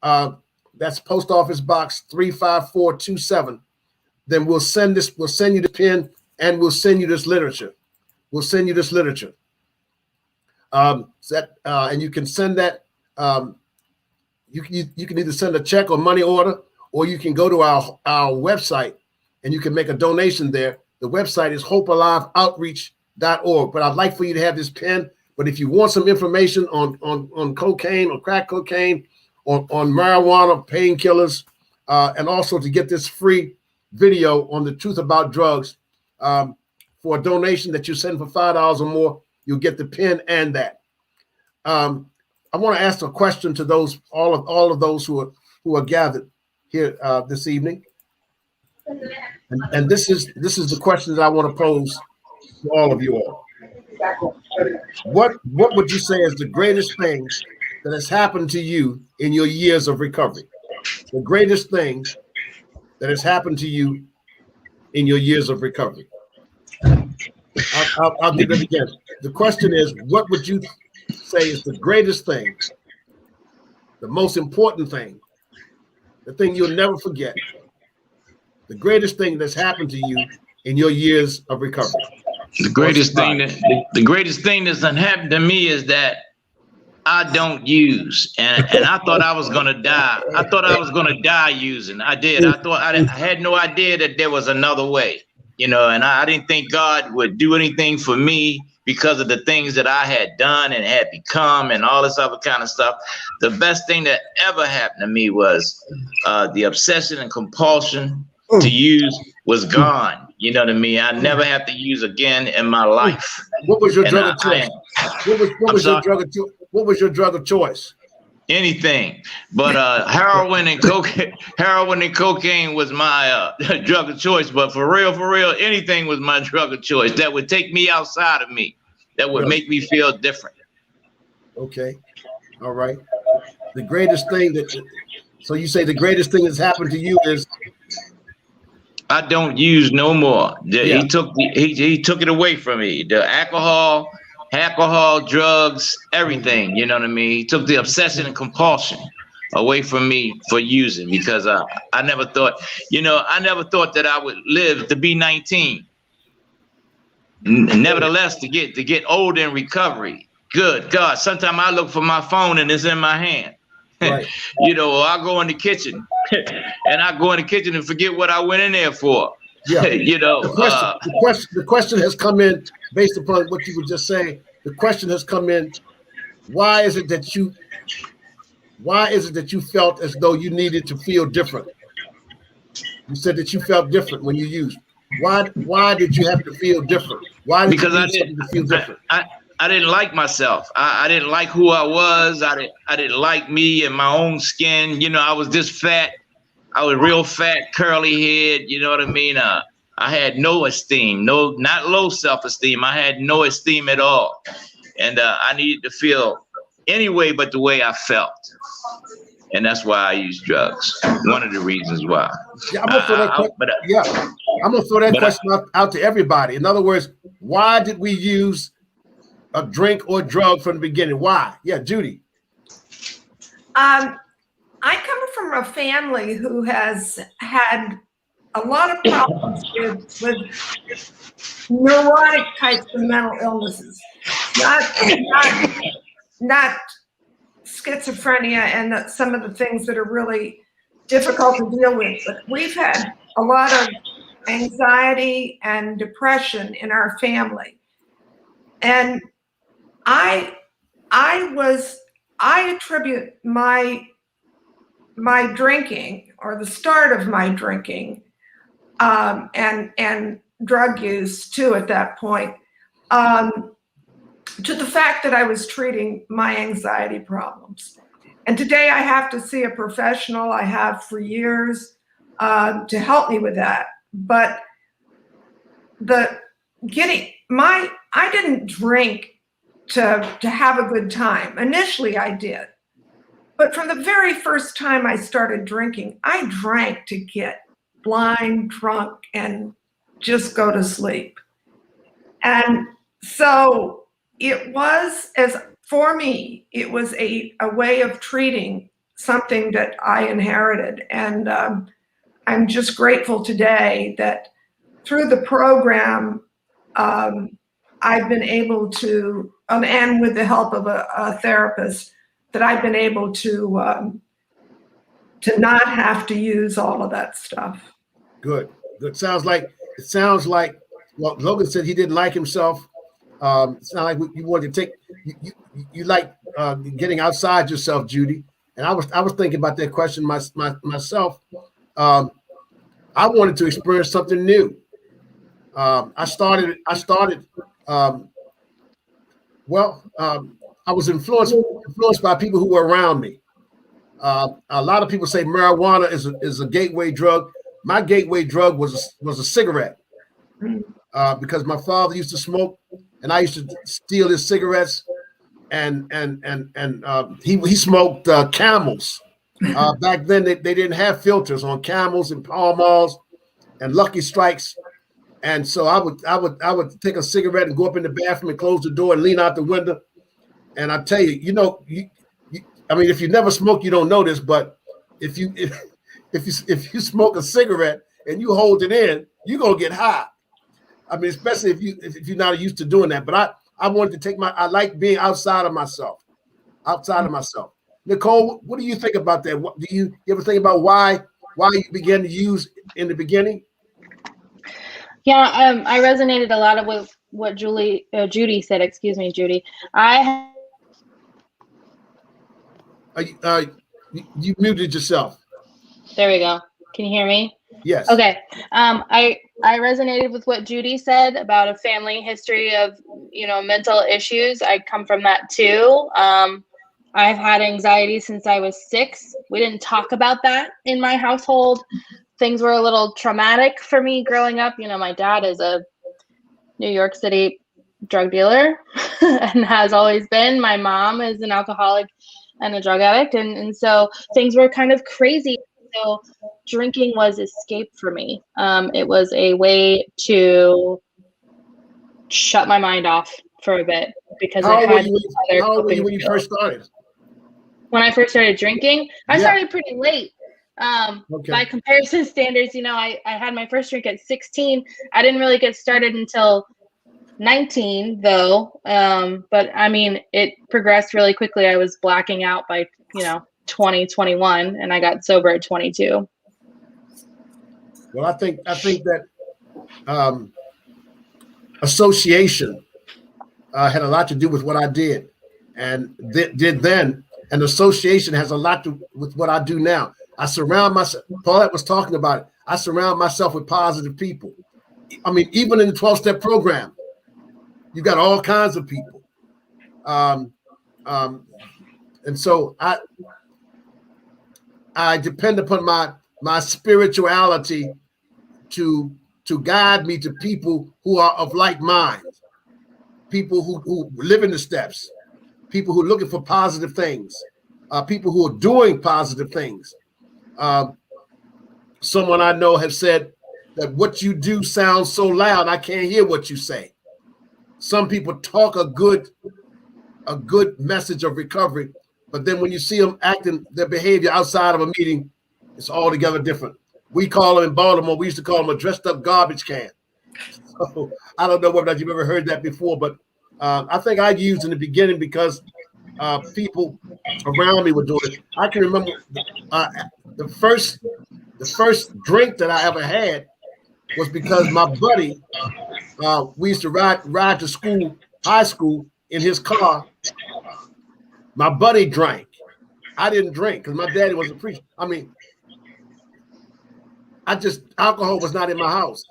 that's Post Office Box 35427, then we'll send you the pen, and we'll send you this literature. And you can send that. You can either send a check or money order, or you can go to our website and you can make a donation there. The website is hopealiveoutreach.org. But I'd like for you to have this pen. But if you want some information on cocaine or crack cocaine, or on marijuana, painkillers, and also to get this free video on the truth about drugs, for a donation that you send for $5 or more, you'll get the pen and that. I want to ask a question to all of those who are gathered here this evening. And this is the question that I want to pose to all of you all. What would you say is the greatest thing that has happened to you in your years of recovery? The greatest thing that has happened to you in your years of recovery. I'll give it again. The question is, what would you say is the greatest thing, the most important thing, the thing you'll never forget, the greatest thing that's happened to you in your years of recovery? The greatest thing that's happened to me is that I don't use, and I thought I was gonna die. I thought I was gonna die using. I did. I thought I had no idea that there was another way, you know. And I didn't think God would do anything for me because of the things that I had done and had become and all this other kind of stuff. The best thing that ever happened to me was the obsession and compulsion to use was gone. You know what I mean? I never have to use again in my life. What was your drug of choice? What was your drug of choice? Anything, but heroin and cocaine was my drug of choice. But for real, anything was my drug of choice that would take me outside of me, that would make me feel different. Okay, all right. The greatest thing so you say the greatest thing that's happened to you is I don't use no more. He took it away from me. The alcohol, drugs, everything. You know what I mean? He took the obsession and compulsion away from me for using, because I never thought that I would live to be 19. Nevertheless, to get old in recovery. Good God! Sometimes I look for my phone and it's in my hand. Right. You know, I go in the kitchen and forget what I went in there for. Yeah. You know, the question has come in based upon what you were just saying. The question has come in: why is it that you felt as though you needed to feel different? You said that you felt different when you used. Why did you have to feel different? Why did you need something to feel different? I didn't like myself. I didn't like who I was. I didn't like me and my own skin. You know, I was just fat. I was real fat, curly head. You know what I mean? I had no esteem, not low self-esteem. I had no esteem at all. And I needed to feel any way but the way I felt. And that's why I use drugs. One of the reasons why. Yeah, I'm gonna throw that question out to everybody. In other words, why did we use a drink or drug from the beginning? Why? Yeah, Judy. I come from a family who has had a lot of problems with neurotic types of mental illnesses, not schizophrenia and some of the things that are really difficult to deal with. But we've had a lot of anxiety and depression in our family, and I attribute my drinking, or the start of my drinking, and drug use too at that point, to the fact that I was treating my anxiety problems. And today I have to see a professional. I have for years to help me with that. But I didn't drink to have a good time. Initially I did. But from the very first time I started drinking, I drank to get blind, drunk, and just go to sleep. And so it was, for me, it was a way of treating something that I inherited. And I'm just grateful today that through the program, I've been able to, and with the help of a therapist, that I've been able to not have to use all of that stuff. Good. It sounds like, well, Logan said he didn't like himself. It's not like you wanted to take, you like getting outside yourself, Judy. And I was thinking about that question myself. I wanted to experience something new. I was influenced by people who were around me. A lot of people say marijuana is a gateway drug. My gateway drug was a cigarette, because my father used to smoke, and I used to steal his cigarettes, and he smoked Camels. Back then they didn't have filters on Camels and Pall Malls and Lucky Strikes. And so I would take a cigarette and go up in the bathroom and close the door and lean out the window. And I tell you, I mean, if you never smoke, you don't know this, but if you smoke a cigarette and you hold it in, you're gonna get high. I mean, especially if you're not used to doing that. But I wanted to I like being outside of myself. Nicole, what do you think about that? Do you ever think about why you began to use in the beginning? Yeah, I resonated a lot with what Judy said. Excuse me, Judy. You muted yourself. There we go. Can you hear me? Yes. Okay. I resonated with what Judy said about a family history of, mental issues. I come from that too. I've had anxiety since I was 6. We didn't talk about that in my household. Things were a little traumatic for me growing up. My dad is a New York City drug dealer and has always been. My mom is an alcoholic and a drug addict. And so things were kind of crazy. So drinking was escape for me. It was a way to shut my mind off for a bit because How old were you when you first started? When I first started drinking, I started pretty late. By comparison standards, I had my first drink at 16. I didn't really get started until 19 though. But I mean, it progressed really quickly. I was blacking out by, 2021, and I got sober at 22. Well, I think that association had a lot to do with what I did and did then. And association has a lot to with what I do now. I surround myself, Paulette was talking about it. I surround myself with positive people. I mean, even in the 12-step program, you got all kinds of people. And so I depend upon my spirituality to guide me to people who are of like mind. people who live in the steps, people who are looking for positive things, people who are doing positive things. Someone I know have said that what you do sounds so loud, I can't hear what you say. Some people talk a good message of recovery, but then when you see them acting their behavior outside of a meeting, it's altogether different. We call them in Baltimore, we used to call them a dressed up garbage can. So I don't know whether you've ever heard that before, but I think I used in the beginning because people around me were doing it. I can remember the first drink that I ever had was because my buddy, we used to ride to school, high school, in his car. My buddy drank. I didn't drink because my daddy was a preacher. I mean, alcohol was not in my house.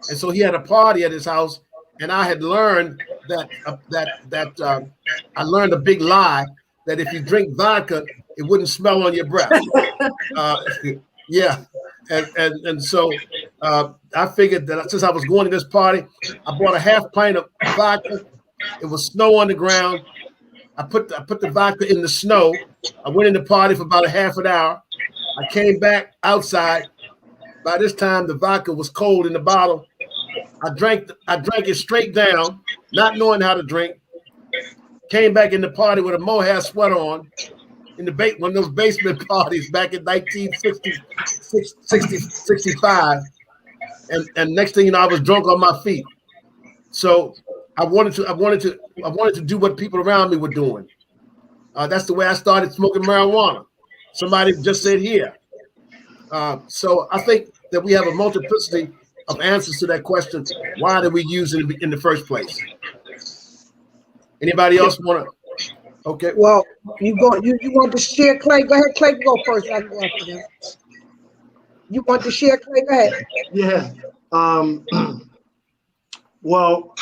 And so he had a party at his house, and I had learned that I learned a big lie that if you drink vodka, it wouldn't smell on your breath. Yeah. And so I figured that since I was going to this party, I bought a half pint of vodka. It was snow on the ground. I put the vodka in the snow. I went in the party for about a half an hour. I came back outside. By this time, the vodka was cold in the bottle. I drank it straight down, not knowing how to drink. Came back in the party with a mohair sweater on in the one of those basement parties back in 1965. And next thing you know, I was drunk on my feet. So I wanted to do what people around me were doing. That's the way I started smoking marijuana. Somebody just said here. So I think that we have a multiplicity of answers to that question. Why did we use it in the first place? Anybody else want to? Okay. Well, you want to share, Clay? Go ahead, Clay. Go first. I can go after that. You want to share, Clay? Go ahead. Yeah. Well,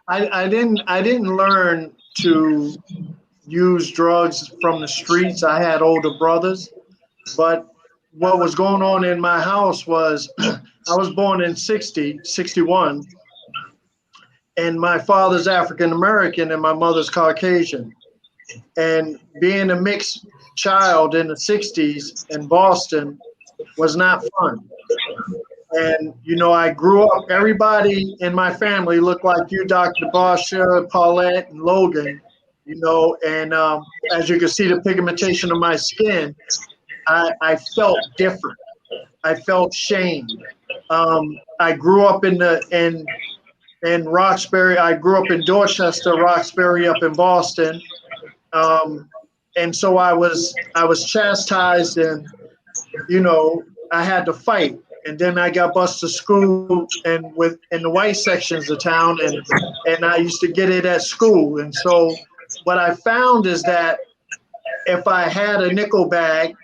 I didn't learn to use drugs from the streets. I had older brothers, but what was going on in my house was I was born in 61, and my father's African American and my mother's Caucasian. And being a mixed child in the 60s in Boston was not fun. And, you know, I grew up, everybody in my family looked like you, Dr. Basha, Paulette, and Logan, you know, and as you can see the pigmentation of my skin, I felt different. I felt shamed. I grew up in Roxbury. I grew up in Dorchester, Roxbury up in Boston. And so I was chastised, and, you know, I had to fight. And then I got bused to school in the white sections of town, and I used to get it at school. And so what I found is that if I had a nickel bag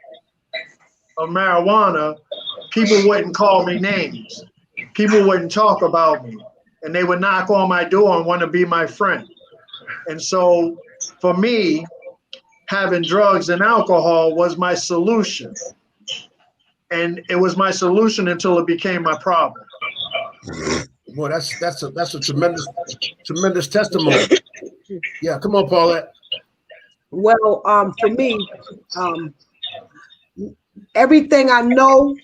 of marijuana, people wouldn't call me names. People wouldn't talk about me, and they would knock on my door and want to be my friend. And so for me, having drugs and alcohol was my solution. And it was my solution until it became my problem. Boy, that's a tremendous testimony. Yeah, come on, Paulette. Well, for me, everything I know,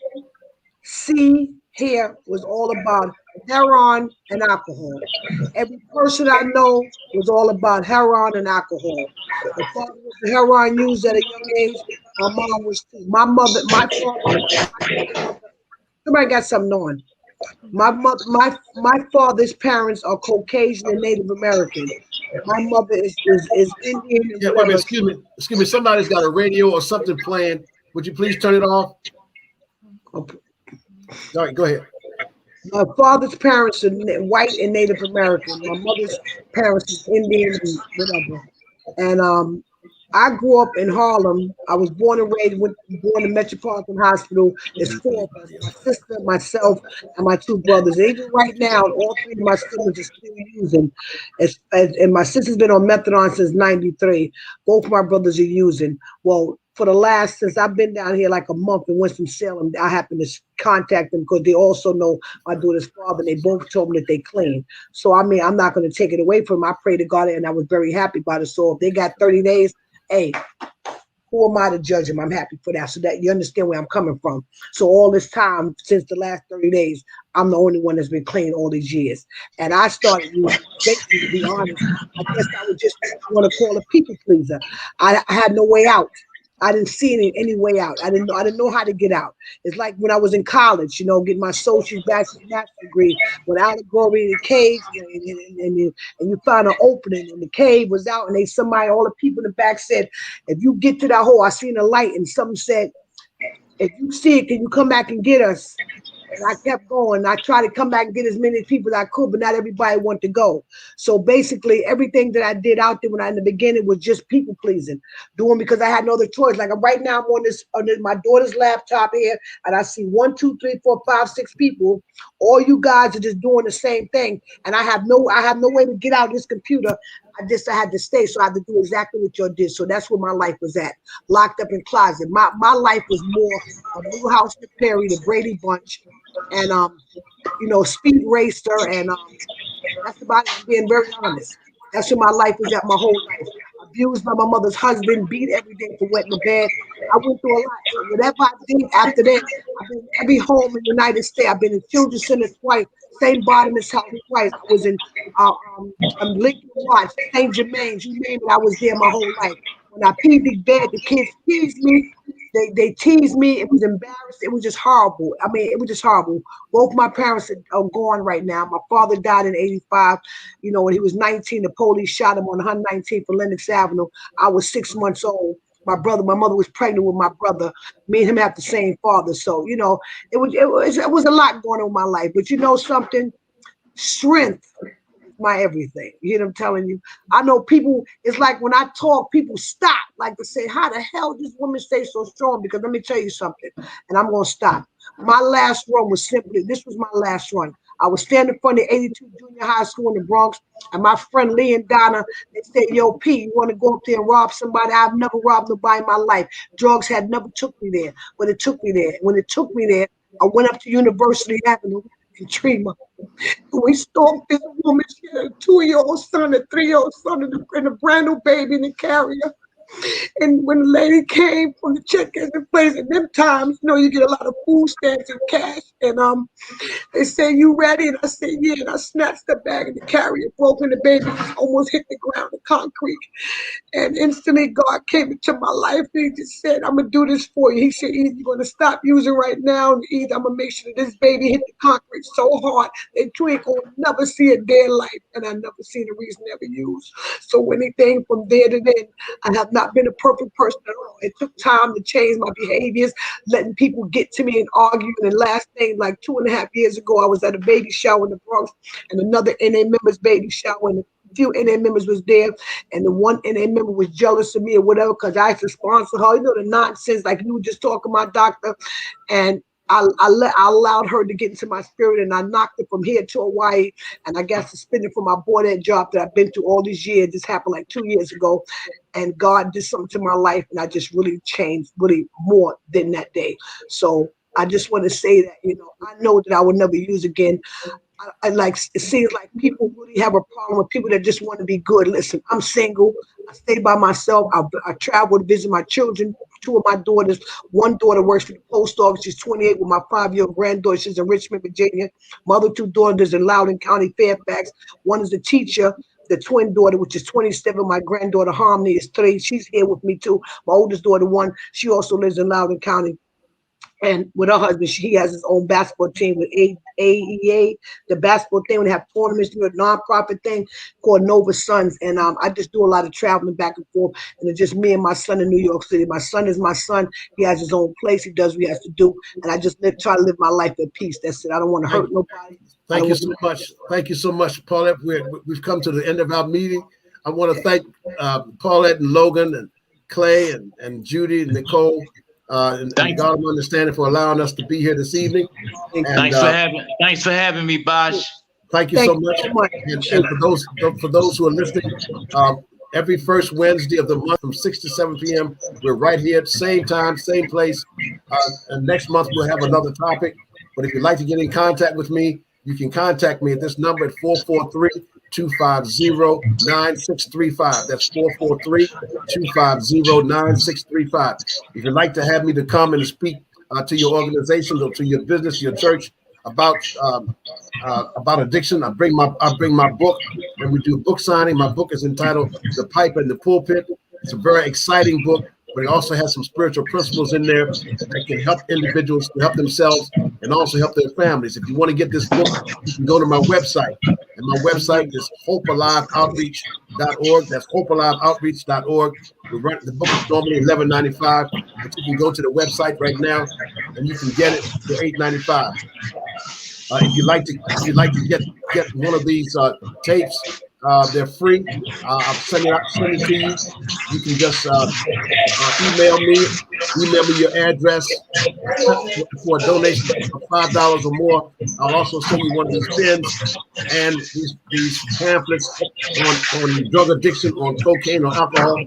see, hear was all about heroin and alcohol. Every person I know was all about heroin and alcohol. My father was a heroin user at a young age. My mom was too. My father. Somebody got something on. My father's parents are Caucasian and Native American. My mother is Indian. Yeah, wait a minute, excuse me. Somebody's got a radio or something playing. Would you please turn it off? Okay. All right, go ahead. My father's parents are white and Native American. My mother's parents is Indian and whatever. And I grew up in Harlem. I was born and raised, born in Metropolitan Hospital. There's four of us, my sister, myself, and my two brothers. And even right now, all three of my siblings are still using. And my sister's been on methadone since '93. Both my brothers are using. Well, for the last, since I've been down here like a month in Winston-Salem, I happened to contact them because they also know my daughter's father. They both told me that they clean. So, I mean, I'm not going to take it away from them. I pray to God, and I was very happy about it. So if they got 30 days, hey, who am I to judge them? I'm happy for that. So that you understand where I'm coming from. So all this time, since the last 30 days, I'm the only one that's been clean all these years. And I started using, basically, to be honest, I guess I would just want to call a people pleaser. I had no way out. I didn't see any way out. I didn't know how to get out. It's like when I was in college, you know, getting my associate's bachelor's master's degree, with allegory in the cave, and you found an opening, and the cave was out, and all the people in the back said, if you get to that hole, I seen a light, and something said, if you see it, can you come back and get us? And I kept going. I tried to come back and get as many people as I could, but not everybody wanted to go. So basically, everything that I did out there in the beginning was just people pleasing, doing because I had no other choice. Like right now, I'm on my daughter's laptop here, and I see 1, 2, 3, 4, 5, 6 people. All you guys are just doing the same thing, and I have no way to get out of this computer. I had to stay, so I had to do exactly what y'all did. So that's where my life was at, locked up in closet. My life was more a Little House with Perry, the Brady Bunch, and you know, Speed Racer, and that's about it. I'm being very honest. That's where my life was at my whole life. Abused by my mother's husband, beat every day for wetting the bed. I went through a lot. So whatever I did after that, I've been in every home in the United States. I've been in Children's Center twice, St. Barnabas House twice. I was in Lincoln Watch, St. Germain's, you name it, I was there my whole life. When I peed the bed, the kids teased me. They teased me. It was embarrassing. It was just horrible. I mean, it was just horrible. Both my parents are gone right now. My father died in 85. You know, when he was 19, the police shot him on 119th for Lenox Avenue. I was 6 months old. My mother was pregnant with my brother. Me and him have the same father. So, you know, it was a lot going on in my life. But you know something? Strength is my everything. You know what I'm telling you? I know people, it's like when I talk, people stop, like to say, how the hell does this woman stay so strong? Because let me tell you something, and I'm going to stop. My last run was this was my last run. I was standing in front of 82 Junior High School in the Bronx, and my friend Lee and Donna, they said, yo, P, you want to go up there and rob somebody? I've never robbed nobody in my life. Drugs had never took me there, but it took me there. When it took me there, I went up to University Avenue in Tremont. We stalked this woman. She had a 2-year-old son, a 3-year-old son, and a brand new baby in the carrier. And when the lady came from the check-in place, at them times, you know, you get a lot of food stamps and cash. And they say, you ready? And I said, yeah. And I snatched the bag and the carrier broke, and the baby almost hit the ground, the concrete. And instantly God came into my life, and he just said, I'm going to do this for you. He said, either you're going to stop using right now, and either I'm going to make sure that this baby hit the concrete so hard that you ain't going to never see a day in life. And I never seen a reason to ever use. So anything from there to then, I have not been a perfect person at all. It took time to change my behaviors, letting people get to me and argue. And the last thing, like 2.5 years ago, I was at a baby shower in the Bronx, and another NA member's baby shower, and a few NA members was there, and the one NA member was jealous of me or whatever because I used to sponsor her. You know, the nonsense, like you were just talking about, doctor. And I allowed her to get into my spirit, and I knocked it from here to Hawaii, and I got suspended from my board ed job that I've been through all these years. This happened like 2 years ago, and God did something to my life, and I just really changed really more than that day. So I just want to say that, you know, I know that I will never use again. I like, it seems like people really have a problem with people that just want to be good. Listen, I'm single. I stay by myself. I travel to visit my children. 2 of my daughters. One daughter works for the post office. She's 28 with my 5-year-old granddaughter. She's in Richmond, Virginia. My other 2 daughters in Loudoun County, Fairfax. One is a teacher. The twin daughter, which is 27, my granddaughter Harmony is 3. She's here with me too. My oldest daughter, 1, she also lives in Loudoun County. And with her husband, he has his own basketball team with AEA, the basketball thing. We have tournaments, a nonprofit thing called Nova Sons. And I just do a lot of traveling back and forth. And it's just me and my son in New York City. My son is my son. He has his own place. He does what he has to do. And I just try to live my life at peace. That's it. I don't want to hurt nobody. Thank you so much. Thank you so much, Paulette. We've come to the end of our meeting. I want to thank Paulette and Logan and Clay and Judy and Nicole. And God of understanding for allowing us to be here this evening. And, thanks for having me, Bosh. Thank you so much. And for those who are listening, every first Wednesday of the month from 6 to 7 p.m. We're right here, same time, same place. And next month we'll have another topic. But if you'd like to get in contact with me, you can contact me at this number at 443-250-9635. That's 443-250-9635. If you'd like to have me to come and speak to your organization or to your business, your church about addiction, I bring my book and we do book signing. My book is entitled The Pipe and the Pulpit. It's a very exciting book, but it also has some spiritual principles in there that can help individuals to help themselves and also help their families. If you want to get this book, you can go to my website. And my website is hopealiveoutreach.org. That's hopealiveoutreach.org. The book is normally $11.95, but you can go to the website right now and you can get it for $8.95. If you'd like to get one of these tapes, they're free. I'll send it to you. You can just email me your address for a donation of $5 or more. I'll also send you one of these pens and these pamphlets on drug addiction, on cocaine or alcohol.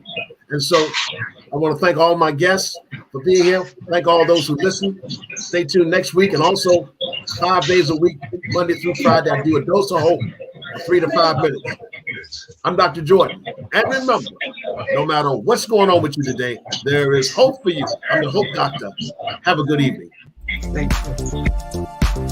And so I want to thank all my guests for being here. Thank all those who listen. Stay tuned next week. And also 5 days a week, Monday through Friday, I do a dose of hope for 3 to 5 minutes. I'm Dr. Jordan. And remember, no matter what's going on with you today, there is hope for you. I'm the Hope Doctor. Have a good evening. Thank you.